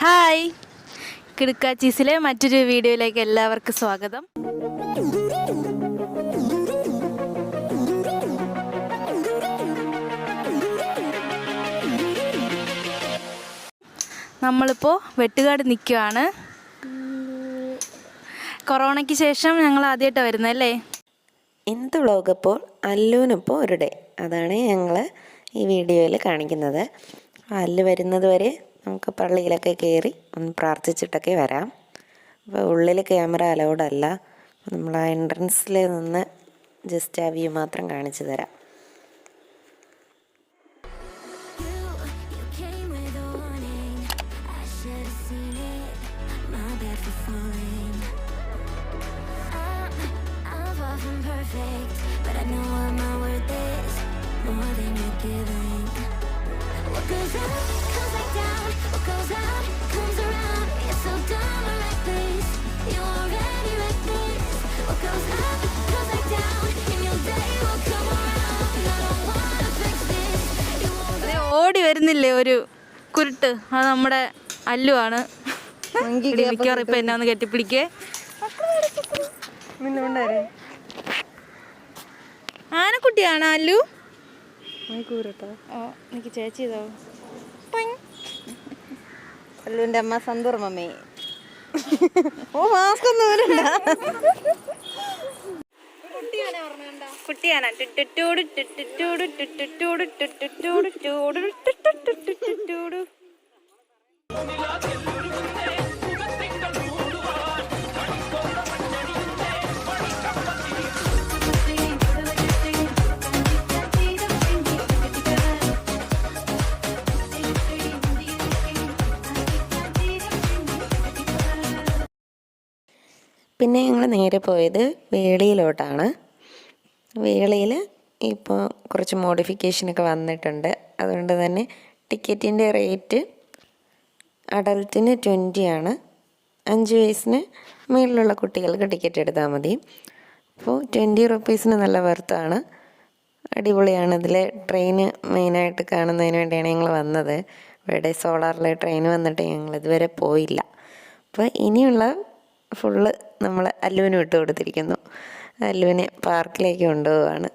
Hi, കിടുക്കാച്ചീസിലെ മറ്റൊരു വീഡിയോയിലേക്ക് എല്ലാവർക്കും സ്വാഗതം. നമ്മളിപ്പോൾ വെട്ടുകാട് നിൽക്കുകയാണ്. കൊറോണയ്ക്ക് ശേഷം ഞങ്ങൾ ആദ്യമായിട്ടാണ് വരുന്നതല്ലേ. ഇന്നത്തെ വ്ളോഗ് ഇപ്പോൾ അല്ലുവിനൊപ്പം ഒരു ഡേ, അതാണ് ഞങ്ങൾ ഈ വീഡിയോയിൽ കാണിക്കുന്നത്. അല്ലു വരുന്നത് വരെ നമുക്ക് പള്ളിയിലൊക്കെ കയറി ഒന്ന് പ്രാർത്ഥിച്ചിട്ടൊക്കെ വരാം. അപ്പോൾ ഉള്ളിൽ ക്യാമറ അലൗഡ് അല്ല. നമ്മൾ ആ എൻട്രൻസിൽ നിന്ന് ജസ്റ്റ് ആ വ്യൂ മാത്രം കാണിച്ചു തരാം. But I know what my worth is, more than you're giving. What goes up, comes back down. What goes out, comes around. You're so dumb like this, you already like this. What goes up, comes back down. And your day will come around. I don't wanna fix this. You already. ഓടി വരുന്നില്ലേ ഒരു കുരുട്ട്, അത് നമ്മുടെ അല്ലുവാണ്. മിക്കവാറും ഇപ്പം എന്നെ ഒന്ന് കെട്ടിപ്പിടിക്കേ. ആനക്കുട്ടിയാണോ അല്ലു? ഓ, എനിക്ക് ചേച്ചി ഇതോ അല്ലുവിൻ്റെ അമ്മ സന്തൂർ മമ്മി. ഓ, മാസ്ക് ഒന്നും വരണ്ട. കുട്ടിയാന പിന്നെ ഞങ്ങൾ നേരെ പോയത് വേളിയിലോട്ടാണ്. വേളിയിൽ ഇപ്പോൾ കുറച്ച് മോഡിഫിക്കേഷനൊക്കെ വന്നിട്ടുണ്ട്. അതുകൊണ്ട് തന്നെ ടിക്കറ്റിൻ്റെ റേറ്റ് അഡൽറ്റിന് 20 ആണ്. 5 വയസ്സിന് മുകളിലുള്ള കുട്ടികൾക്ക് ടിക്കറ്റ് എടുത്താൽ മതി. അപ്പോൾ 20 റുപ്പീസിന് നല്ല വർത്താണ്, അടിപൊളിയാണ്. ഇതിൽ ട്രെയിന് മെയിനായിട്ട് കാണുന്നതിന് വേണ്ടിയാണ് ഞങ്ങൾ വന്നത്. ഇവിടെ സോളാറിലെ ട്രെയിൻ വന്നിട്ട് ഞങ്ങൾ ഇതുവരെ പോയില്ല. അപ്പോൾ ഇനിയുള്ള ഫുള്ള് നമ്മൾ അല്ലുവിന് വിട്ടു കൊടുത്തിരിക്കുന്നു. അല്ലുവിനെ പാർക്കിലേക്ക് കൊണ്ടുപോവാണ്.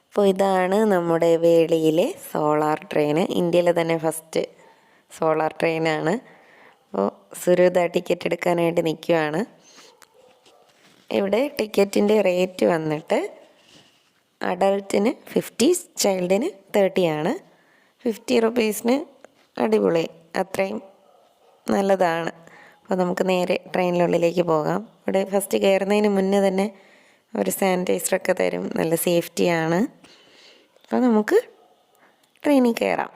അപ്പോൾ ഇതാണ് നമ്മുടെ വേളിയിലെ സോളാർ ട്രെയിന്. ഇന്ത്യയിലെ തന്നെ ഫസ്റ്റ് സോളാർ ട്രെയിനാണ്. അപ്പോൾ സുരുത ടിക്കറ്റ് എടുക്കാനായിട്ട് നിൽക്കുകയാണ്. ഇവിടെ ടിക്കറ്റിൻ്റെ റേറ്റ് വന്നിട്ട് അഡൾട്ടിന് 50, ചൈൽഡിന് 30 ആണ്. 50 റുപ്പീസിന് അടിപൊളി, അത്രയും നല്ലതാണ്. അപ്പോൾ നമുക്ക് നേരെ ട്രെയിനിനുള്ളിലേക്ക് പോകാം. ഇവിടെ ഫസ്റ്റ് കയറുന്നതിന് മുന്നേ തന്നെ ഒരു സാനിറ്റൈസറൊക്കെ തരും, നല്ല സേഫ്റ്റിയാണ്. അപ്പോൾ നമുക്ക് ട്രെയിനിൽ കയറാം.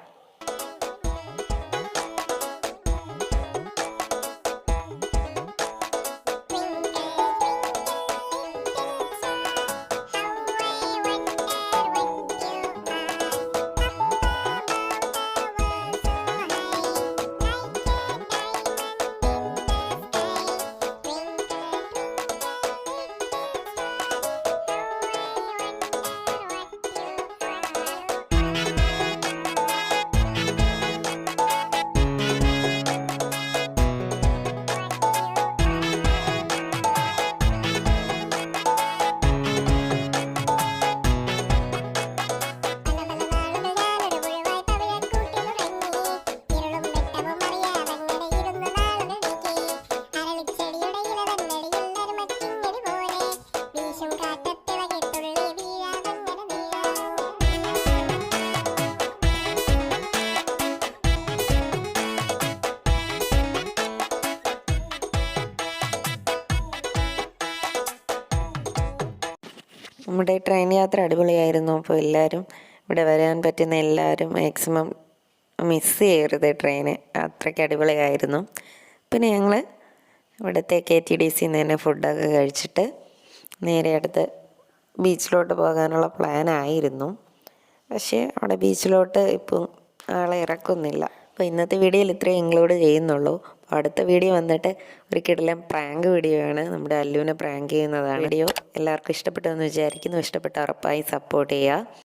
നമ്മുടെ ട്രെയിൻ യാത്ര അടിപൊളിയായിരുന്നു. അപ്പോൾ എല്ലാവരും ഇവിടെ വരാൻ പറ്റുന്ന എല്ലാവരും മാക്സിമം മിസ് ചെയ്യരുത് ട്രെയിന്, അത്രയ്ക്ക് അടിപൊളിയായിരുന്നു. പിന്നെ ഞങ്ങൾ ഇവിടുത്തെ KTDCന്ന് തന്നെ ഫുഡൊക്കെ കഴിച്ചിട്ട് നേരെ അടുത്ത് ബീച്ചിലോട്ട് പോകാനുള്ള പ്ലാനായിരുന്നു. പക്ഷേ അവിടെ ബീച്ചിലോട്ട് ഇപ്പം ആളെ ഇറക്കുന്നില്ല. അപ്പോൾ ഇന്നത്തെ വീഡിയോയിൽ ഇത്രയും ഇൻക്ലൂഡ് ചെയ്യുന്നുള്ളൂ. അപ്പോൾ അടുത്ത വീഡിയോ വന്നിട്ട് ഒരു കിടിലൻ പ്രാങ്ക് വീഡിയോ ആണ്. നമ്മുടെ അല്ലുവിനെ പ്രാങ്ക് ചെയ്യുന്നതാണ് വീഡിയോ. എല്ലാവർക്കും ഇഷ്ടപ്പെട്ടു എന്ന് വിചാരിക്കുന്നു. ഇഷ്ടപ്പെട്ട ഉറപ്പായി സപ്പോർട്ട് ചെയ്യുക.